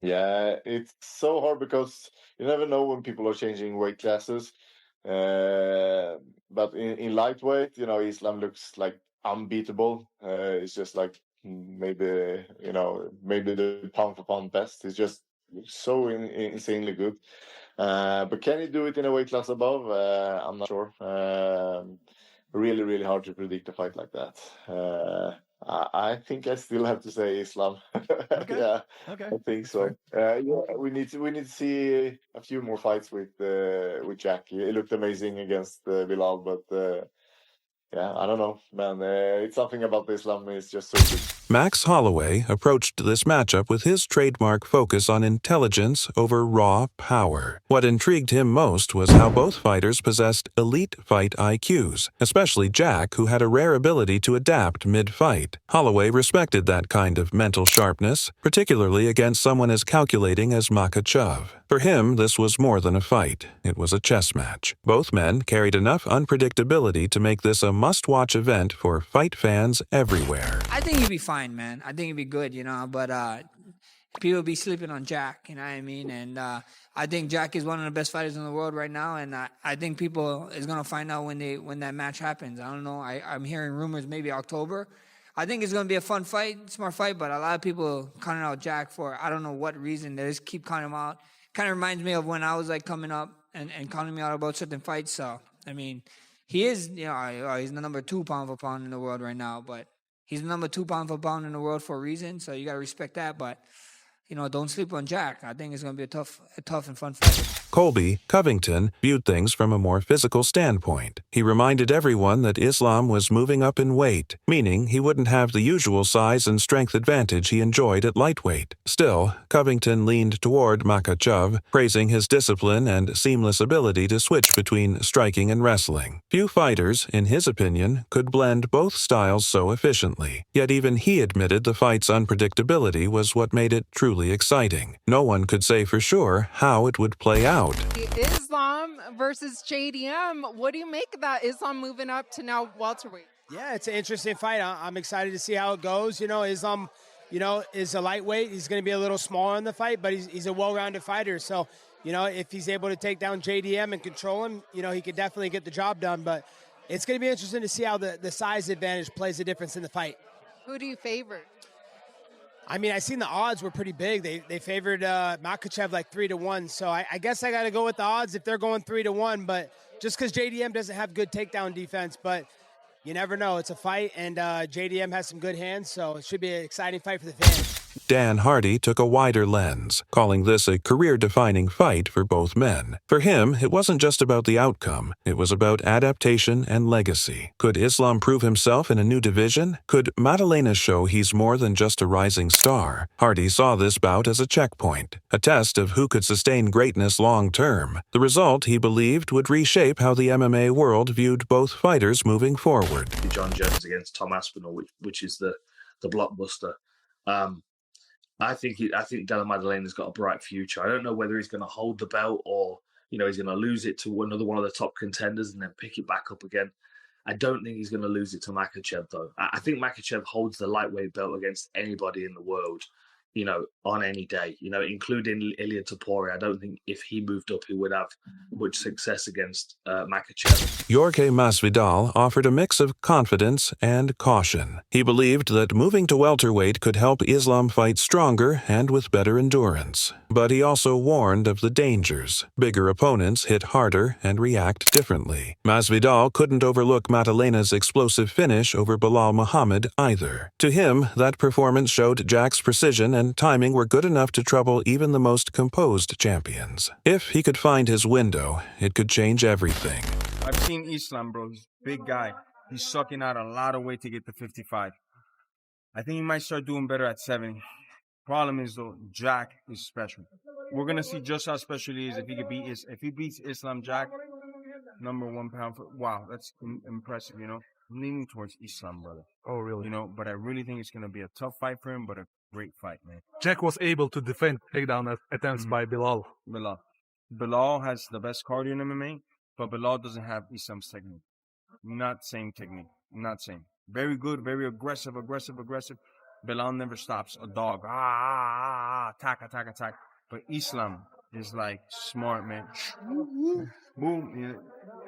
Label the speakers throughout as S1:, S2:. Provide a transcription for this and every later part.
S1: Yeah, it's so hard because you never know when people are changing weight classes. But in lightweight, Islam looks like unbeatable. It's just like maybe maybe the pound for pound best. It's just so insanely good. But can he do it in a weight class above? I'm not sure. Really, really hard to predict a fight like that. I think I still have to say Islam.
S2: Okay.
S1: Yeah,
S2: Okay.
S1: I think
S2: That's fair.
S1: so. Yeah, we need to see a few more fights with Jack. He looked amazing against Bilal, but yeah, I don't know, man. It's something about Islam is just so good.
S3: Max Holloway approached this matchup with his trademark focus on intelligence over raw power. What intrigued him most was how both fighters possessed elite fight IQs, especially Jack, who had a rare ability to adapt mid-fight. Holloway respected that kind of mental sharpness, particularly against someone as calculating as Makhachev. For him, this was more than a fight. It was a chess match. Both men carried enough unpredictability to make this a must-watch event for fight fans everywhere.
S4: I think he'd be fine, man. I think he'd be good, but people be sleeping on Jack, you know what I mean? And I think Jack is one of the best fighters in the world right now, and I think people is gonna find out when that match happens. I don't know. I'm hearing rumors maybe October. I think it's gonna be a fun fight, smart fight, but a lot of people counting out Jack for I don't know what reason. They just keep counting him out. Kind of reminds me of when I was like coming up and counting me out about certain fights. So I mean, he is he's the number 2 pound for pound in the world right now, but he's the number 2 pound for pound in the world for a reason. So you gotta respect that, but. Don't sleep on Jack. I think it's going to be a tough and fun fight.
S3: Colby Covington viewed things from a more physical standpoint. He reminded everyone that Islam was moving up in weight, meaning he wouldn't have the usual size and strength advantage he enjoyed at lightweight. Still, Covington leaned toward Makhachev, praising his discipline and seamless ability to switch between striking and wrestling. Few fighters, in his opinion, could blend both styles so efficiently. Yet even he admitted the fight's unpredictability was what made it truly exciting. No one could say for sure how it would play out.
S5: Islam versus JDM. What do you make of that? Islam moving up to now welterweight.
S6: Yeah, it's an interesting fight. I'm excited to see how it goes. Islam, is a lightweight. He's going to be a little smaller in the fight, but he's a well-rounded fighter. So, if he's able to take down JDM and control him, he could definitely get the job done. But it's going to be interesting to see how the size advantage plays a difference in the fight.
S5: Who do you favor?
S6: I mean, I seen the odds were pretty big. They favored Makhachev like 3-1. So I guess I got to go with the odds if they're going 3-1. But just because JDM doesn't have good takedown defense, but you never know. It's a fight, and JDM has some good hands, so it should be an exciting fight for the fans.
S3: Dan Hardy took a wider lens, calling this a career-defining fight for both men. For him, it wasn't just about the outcome. It was about adaptation and legacy. Could Islam prove himself in a new division? Could Madalena show he's more than just a rising star? Hardy saw this bout as a checkpoint, a test of who could sustain greatness long-term. The result, he believed, would reshape how the MMA world viewed both fighters moving forward.
S7: John Jones against Tom Aspinall, which is the blockbuster. I think Della Maddalena's got a bright future. I don't know whether he's going to hold the belt or he's going to lose it to another one of the top contenders and then pick it back up again. I don't think he's going to lose it to Makhachev, though. I think Makhachev holds the lightweight belt against anybody in the world, on any day, including Ilia Topuria. I don't think if he moved up, he would have much success against Makhachev.
S3: Jorge Masvidal offered a mix of confidence and caution. He believed that moving to welterweight could help Islam fight stronger and with better endurance. But he also warned of the dangers. Bigger opponents hit harder and react differently. Masvidal couldn't overlook Madalena's explosive finish over Bilal Muhammad either. To him, that performance showed Jack's precision and timing were good enough to trouble even the most composed champions. If he could find his window, it could change everything.
S8: I've seen Islam, bro. He's a big guy. He's sucking out a lot of weight to get to 55. I think he might start doing better at 70. Problem is, though, Jack is special. We're going to see just how special he is if he beats Islam Jack, number 1 pound. Wow, that's impressive, I'm leaning towards Islam, brother.
S2: Oh, really?
S8: But I really think it's going to be a tough fight for him, but a great fight, man.
S2: Jack was able to defend takedown attempts by Bilal.
S8: Bilal has the best cardio in MMA, but Bilal doesn't have Islam's technique. Not same technique. Not same. Very good, very aggressive. Bilal never stops. A dog. Attack, attack, attack. But Islam is like smart, man. Boom. You know,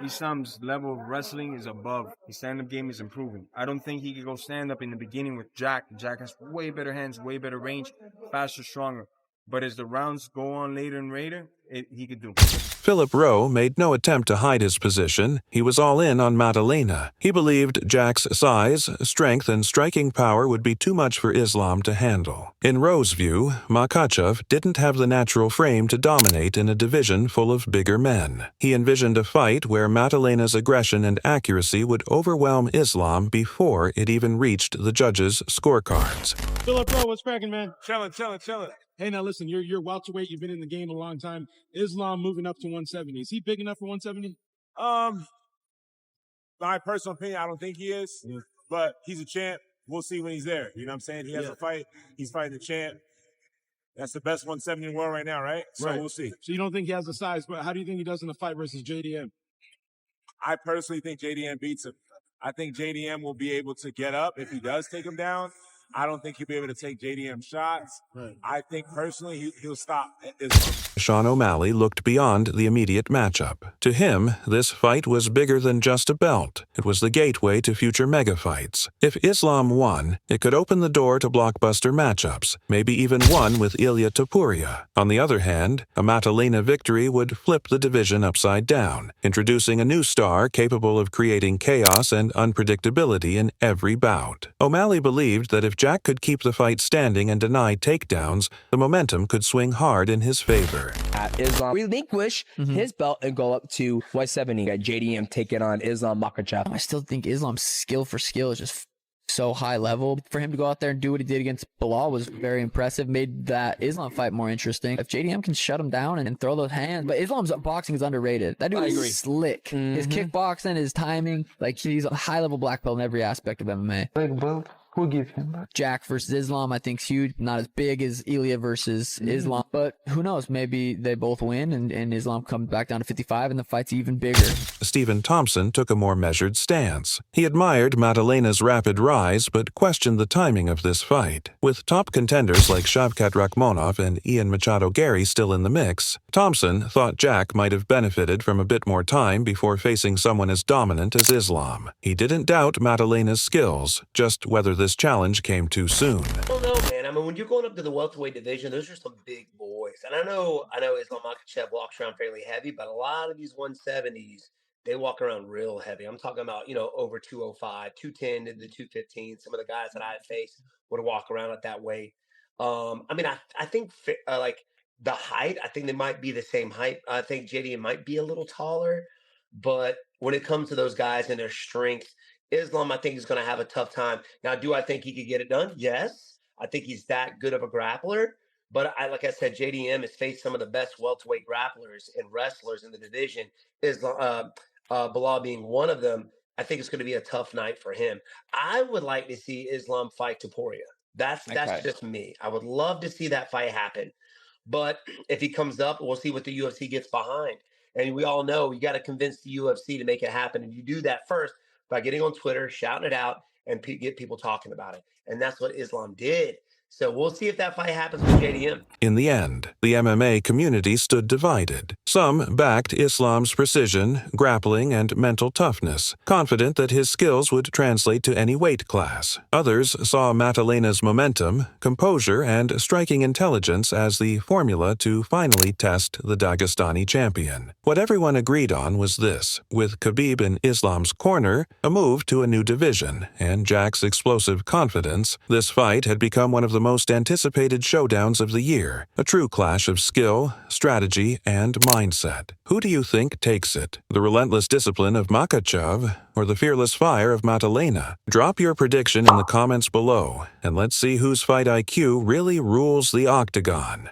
S8: Islam's level of wrestling is above. His stand-up game is improving. I don't think he could go stand-up in the beginning with Jack. Jack has way better hands, way better range, faster, stronger. But as the rounds go on later and later, he could do.
S3: Philip Rowe made no attempt to hide his position. He was all in on Madalena. He believed Jack's size, strength, and striking power would be too much for Islam to handle. In Rowe's view, Makhachev didn't have the natural frame to dominate in a division full of bigger men. He envisioned a fight where Madalena's aggression and accuracy would overwhelm Islam before it even reached the judges' scorecards.
S9: Philip Rowe, what's cracking, man?
S10: Chilling.
S9: Hey, now listen, you're welterweight. You've been in the game a long time. Islam moving up to 170. Is he big enough for 170?
S10: My personal opinion, I don't think he is, but he's a champ. We'll see when he's there. You know what I'm saying? He has a fight. He's fighting the champ. That's the best 170 in the world right now, right? So we'll see.
S9: So you don't think he has the size, but how do you think he does in the fight versus JDM?
S10: I personally think JDM beats him. I think JDM will be able to get up if he does take him down. I don't think he'll be able to take JDM shots.
S9: Right.
S10: I think personally he'll stop at Islam.
S3: Sean O'Malley looked beyond the immediate matchup. To him, this fight was bigger than just a belt. It was the gateway to future mega fights. If Islam won, it could open the door to blockbuster matchups, maybe even one with Ilia Topuria. On the other hand, a Madalena victory would flip the division upside down, introducing a new star capable of creating chaos and unpredictability in every bout. O'Malley believed that if Jack could keep the fight standing and deny takedowns, the momentum could swing hard in his favor.
S11: Islam relinquish his belt and go up to 170. Got JDM taking on Islam Makhachev.
S12: I still think Islam's skill for skill is just so high level. For him to go out there and do what he did against Bilal was very impressive. Made that Islam fight more interesting. If JDM can shut him down and throw those hands, but Islam's boxing is underrated. That dude is slick. His kickboxing, his timing, like he's a high level black belt in every aspect of MMA.
S13: Big belt. Who give him that?
S12: Jack versus Islam, I think, is huge. Not as big as Ilia versus Islam, but who knows? Maybe they both win and Islam comes back down to 55 and the fight's even bigger.
S3: Stephen Thompson took a more measured stance. He admired Madalena's rapid rise, but questioned the timing of this fight. With top contenders like Shavkat Rakhmonov and Ian Machado Gary still in the mix, Thompson thought Jack might have benefited from a bit more time before facing someone as dominant as Islam. He didn't doubt Madalena's skills, just whether this challenge came too soon.
S14: I don't know, man. I mean, when you're going up to the welterweight division, those are some big boys. And I know Islam Makhachev walks around fairly heavy, but a lot of these 170s, they walk around real heavy. I'm talking about, over 205, 210 to the 215. Some of the guys that I faced would walk around at that weight. I think like the height, I think they might be the same height. I think JDM might be a little taller, but when it comes to those guys and their strength, Islam, I think, is going to have a tough time. Now, do I think he could get it done? Yes. I think he's that good of a grappler. But like I said, JDM has faced some of the best welterweight grapplers and wrestlers in the division. Bilal being one of them. I think it's going to be a tough night for him. I would like to see Islam fight Topuria. That's just me. I would love to see that fight happen. But if he comes up, we'll see what the UFC gets behind. And we all know you got to convince the UFC to make it happen. And you do that first by getting on Twitter, shouting it out, and get people talking about it. And that's what Islam did. So we'll see if that fight happens with JDM.
S3: In the end, the MMA community stood divided. Some backed Islam's precision, grappling, and mental toughness, confident that his skills would translate to any weight class. Others saw Madalena's momentum, composure, and striking intelligence as the formula to finally test the Dagestani champion. What everyone agreed on was this: with Khabib in Islam's corner, a move to a new division, and Jack's explosive confidence, this fight had become one of the most anticipated showdowns of the year, a true clash of skill, strategy, and mindset. Who do you think takes it? The relentless discipline of Makhachev or the fearless fire of Madalena? Drop your prediction in the comments below, and let's see whose fight IQ really rules the octagon.